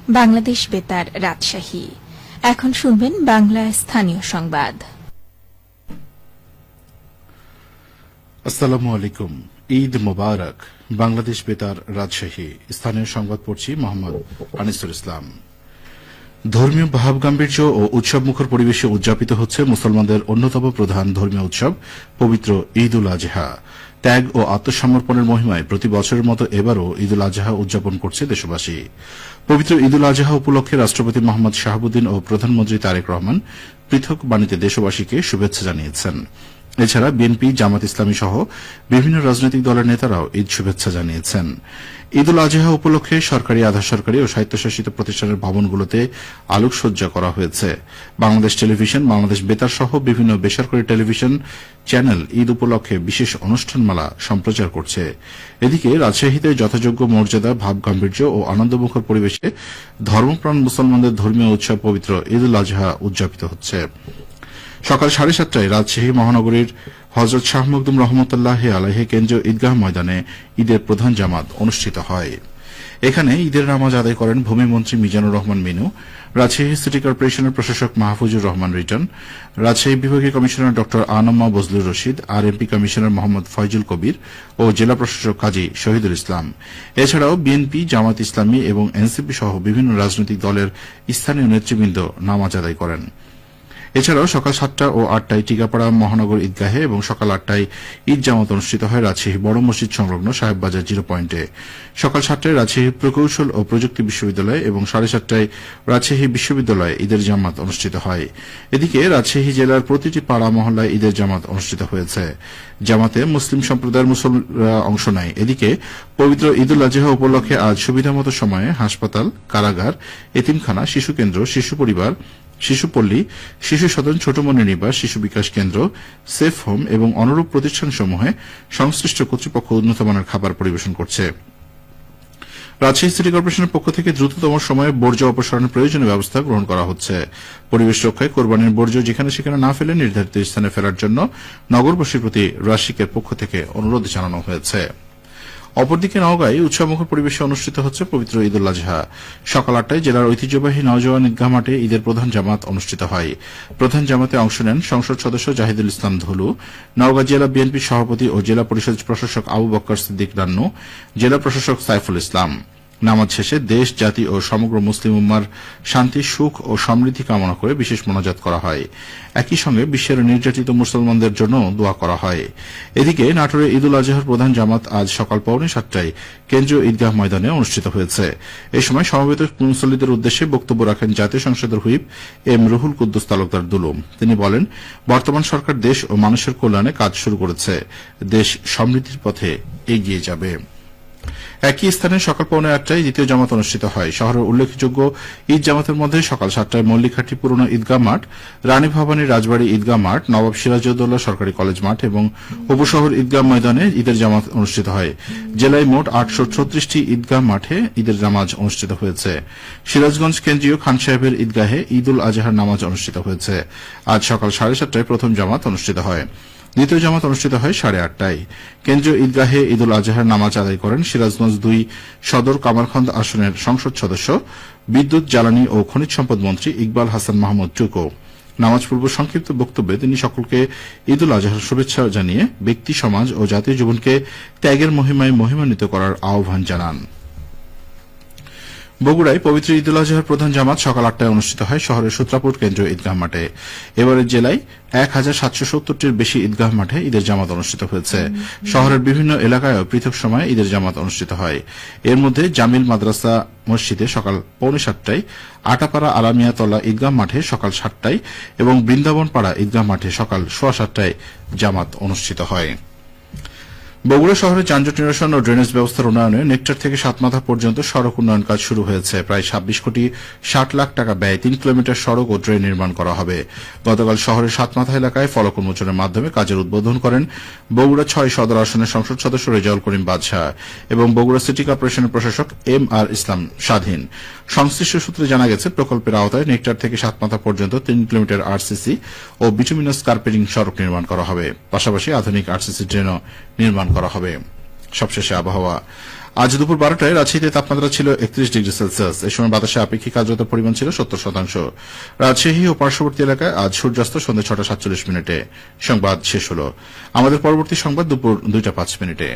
বাংলাদেশ বেতার রাজশাহী। এখন শুনবেন বাংলা স্থানীয় সংবাদ। আসসালামু আলাইকুম। ঈদ মোবারক। বাংলাদেশ বেতার রাজশাহী। স্থানীয় সংবাদ পড়ছি মোহাম্মদ আনিসুল ইসলাম। ধর্মীয় ভাবগাম্ভীর্য ও উৎসবমুখর পরিবেশে উদযাপিত হচ্ছে মুসলমানদের অন্যতম প্রধান ধর্মীয় উৎসব পবিত্র ঈদ উল আজহা। ত্যাগ ও আত্মসমর্পণের মহিমায় প্রতি বছরের মতো এবারও ঈদ উল আজহা উদযাপন করছে দেশবাসী। পবিত্র ঈদ উল আজহা উপলক্ষে রাষ্ট্রপতি মোহাম্মদ শাহাবুদ্দিন ও প্রধানমন্ত্রী তারেক রহমান পৃথক বাণীতে দেশবাসীকে শুভেচ্ছা জানিয়েছেন। এছাড়া বিএনপি, জামাত ইসলামী সহ বিভিন্ন রাজনৈতিক দলের নেতারাও ঈদ শুভেচ্ছা জানিয়েছেন। ঈদ উল আজহা উপলক্ষে সরকারি, আধা সরকারি ও স্বায়ত্তশাসিত প্রতিষ্ঠানের ভবনগুলোতে আলোকসজ্জা করা হয়েছে। বাংলাদেশ টেলিভিশন, বাংলাদেশ বেতার সহ বিভিন্ন বেসরকারি টেলিভিশন চ্যানেল ঈদ উপলক্ষে বিশেষ অনুষ্ঠানমালা সম্প্রচার করছে। এদিকে রাজশাহীতে যথাযোগ্য মর্যাদা, ভাবগাম্ভীর্য ও আনন্দমুখর পরিবেশে ধর্মপ্রাণ মুসলমানদের ধর্মীয় উৎসব পবিত্র ঈদ উল আজহা উদযাপিত হচ্ছে। সকাল 7:30টায় রাজশাহী মহানগরীর হযরত শাহ মখদুম রহমতুল্লাহি আলাইহি কেন্দ্রীয় ঈদগাহ ময়দানে ঈদের প্রধান জামাত অনুষ্ঠিত হয়। এখানে ঈদের নামাজ আদায় করেন ভূমিমন্ত্রী মিজানুর রহমান মিনু, রাজশাহী সিটি কর্পোরেশনের প্রশাসক মাহফুজুর রহমান রিটন, রাজশাহী বিভাগীয় কমিশনার ড আনম্মা বজলুর রশিদ, আরএমপি কমিশনার মোহাম্মদ ফয়জুল কবির ও জেলা প্রশাসক কাজী শহীদুল ইসলাম। এছাড়াও বিএনপি, জামাত ইসলামী এবং এনসিপি সহ বিভিন্ন রাজনৈতিক দলের স্থানীয় নেতৃবৃন্দ নামাজ আদায় করেন। এছাড়াও সকাল 7টা ও 8টায় টিকাপাড়া মহানগর ঈদগাহে এবং সকাল 8টায় ঈদ জামাত অনুষ্ঠিত হয় রাজশাহী বড় মসজিদ সংলগ্ন সাহেববাজার 0 পয়েন্টে। সকাল 7টায় রাজশাহী প্রকৌশল ও প্রযুক্তি বিশ্ববিদ্যালয় এবং 7:30টায় রাজশাহী বিশ্ববিদ্যালয়ে ঈদের জামাত অনুষ্ঠিত হয়। এদিকে রাজশাহী জেলার প্রতিটি পাড়া মহল্লায় ঈদের জামাত অনুষ্ঠিত হয়েছে। জামাতে মুসলিম সম্প্রদায়ের মুসল্লিরা অংশ নেয়। এদিকে পবিত্র ঈদ উল আজহা উপলক্ষে আজ সুবিধামতো সময়ে হাসপাতাল, কারাগার, এতিমখানা, শিশু কেন্দ্র, শিশু পরিবার, শিশুপল্লী, শিশু সদন, ছোট মনি নিবাস, শিশু বিকাশ কেন্দ্র, সেফ হোম এবং অনুরূপ প্রতিষ্ঠানসমূহে সংশ্লিষ্ট কর্তৃপক্ষ উন্নতমানের খাবার পরিবেশন করছে। রাজশাহী সিটি কর্পোরেশনের পক্ষ থেকে দ্রুততম সময়ে বর্জ্য অপসারণের প্রয়োজনীয় ব্যবস্থা গ্রহণ করা হচ্ছে। পরিবেশ রক্ষায় কোরবানির বর্জ্য যেখানে সেখানে না ফেলে নির্ধারিত স্থানে ফেলার জন্য নগরবাসীর প্রতি রাশিকের পক্ষ থেকে অনুরোধ জানানো হয়েছে। অপরদিকে নওগাঁয় উৎসবমুখর পরিবেশে অনুষ্ঠিত হচ্ছে পবিত্র ঈদ উল আজহা। সকাল 8টায় জেলার ঐতিহ্যবাহী নওজোয়ান ঈদগাহ মাঠে ঈদের প্রধান জামাত অনুষ্ঠিত হয়। প্রধান জামাতে অংশ নেন সংসদ সদস্য জাহিদুল ইসলাম ধলু, নওগাঁ জেলা বিএনপি সভাপতি ও জেলা পরিষদ প্রশাসক আবু বক্কর সিদ্দিক রান্নু, জেলা প্রশাসক সাইফুল ইসলাম। নামাজ শেষে দেশ, জাতি ও সমগ্র মুসলিম উম্মার শান্তি, সুখ ও সমৃদ্ধি কামনা করে বিশেষ মোনাজাত করা হয়। একই সঙ্গে বিশ্বের নির্যাতিত মুসলমানদের জন্য দোয়া করা হয়। এদিকে নাটোরে ঈদ উল আজহার প্রধান জামাত আজ সকাল 6:45টায় কেন্দ্রীয় ঈদগাহ ময়দানে অনুষ্ঠিত হয়েছে। এ সময় সমবেত মুসল্লিদের উদ্দেশ্যে বক্তব্য রাখেন জাতীয় সংসদের হুইপ এম রুহুল কুদ্দুস তালুকদার দুলুম। তিনি বলেন, বর্তমান সরকার দেশ ও মানুষের কল্যাণে কাজ শুরু করেছে। দেশ সমৃদ্ধির পথে এগিয়ে যাবে। একই স্থানে সকাল 8:45টায় দ্বিতীয় জামাত অনুষ্ঠিত হয়। শহরের উল্লেখযোগ্য ঈদ জামাতের মধ্যে সকাল 7টায় মল্লিকহাটি পুরনো ঈদগাহ মাঠ, রানী ভবানী রাজবাড়ী ঈদগাহ মাঠ, নবাব সিরাজউদ্দৌলা সরকারি কলেজ মাঠ এবং উপশহর ঈদগাহ ময়দানে ঈদের জামাত অনুষ্ঠিত হয়। জেলায় মোট 836টি ঈদগাহ মাঠে ঈদের নামাজ অনুষ্ঠিত হয়েছে। সিরাজগঞ্জ কেন্দ্রীয় খান সাহেবের ঈদগাহে ঈদ উল আজহার নামাজ অনুষ্ঠিত হয়েছে। আজ সকাল 7:30টায় প্রথম জামাত অনুষ্ঠিত হয়। দ্বিতীয় জামাত অনুষ্ঠিত হয় 8:30টায়। কেন্দ্রীয় ঈদগাহে ঈদ উল আজহার নামাজ আদায় করেন সিরাজগঞ্জ 2 সদর কামারখন্দ আসনের সংসদ সদস্য, বিদ্যুৎ, জ্বালানি ও খনিজ সম্পদ মন্ত্রী ইকবাল হাসান মাহমুদ টুকু। নামাজ পূর্ব সংক্ষিপ্ত বক্তব্যে তিনি সকলকে ঈদ উল আজহার শুভেচ্ছা জানিয়ে ব্যক্তি, সমাজ ও জাতীয় জীবনকে ত্যাগের মহিমায় মহিমান্বিত করার আহ্বান জানান। বগুড়ায় পবিত্র ঈদ উল আজহার প্রধান জামাত সকাল 8টায় অনুষ্ঠিত হয় শহরের সূত্রাপুর কেন্দ্রীয় ঈদগাহ মাঠে। এবারের জেলায় 1770টির বেশি ঈদগাহ মাঠে ঈদের জামাত অনুষ্ঠিত হয়েছে। শহরের বিভিন্ন এলাকায়ও পৃথক সময়ে ঈদের জামাত অনুষ্ঠিত হয়। এর মধ্যে জামিল মাদ্রাসা মসজিদে সকাল 6:45টায়, আটাপাড়া আলামিয়া তলা ঈদগাহ মাঠে সকাল 7টায় এবং বৃন্দাবন পাড়া ঈদগাহ মাঠে সকাল 7:15টায় জামাত অনুষ্ঠিত হয়। বগুড়া শহরে যানজট নিরসন ও ড্রেনেজ ব্যবস্থার উন্নয়নে নেকটার থেকে সাতমাথা পর্যন্ত সড়ক উন্নয়ন কাজ শুরু হয়েছে। প্রায় 26,60,00,000 টাকা ব্যয়ে 3 কিলোমিটার সড়ক ও ড্রেন নির্মাণ করা হবে। গতকাল শহরের সাতমাথা এলাকায় ফলক উন্মোচনের মাধ্যমে কাজের উদ্বোধন করেন বগুড়া 6 সদর আসনের সংসদ সদস্য রেজাউল করিম বাদশাহ এবং বগুড়া সিটি কর্পোরেশনের প্রশাসক MR ইসলাম স্বাধীন। সংশ্লিষ্ট সূত্রে জানা গেছে, প্রকল্পের আওতায় নেকটার থেকে সাতমাথা পর্যন্ত 3 কিলোমিটার আরসিসি ও বিটুমিনাস কার্পেটিং সড়ক নির্মাণ করা হবে। পাশাপাশি আধুনিক আরসিসি ড্রেনও নির্মাণ করা হবে। সবশেষে আবহাওয়া। আজ দুপুর 12টায় রাজশাহীতে তাপমাত্রা ছিল 31 ডিগ্রি সেলসিয়াস। এই সময় বাতাসে আপেক্ষিক আর্দ্রতার পরিমাণ ছিল 70%। রাজশাহী ও পার্শ্ববর্তী এলাকায় আজ সূর্যাস্ত সন্ধ্যা 6টা 47 মিনিটে। সংবাদ শেষ হল। আমাদের পরবর্তী সংবাদ দুপুর 2টা 5 মিনিটে।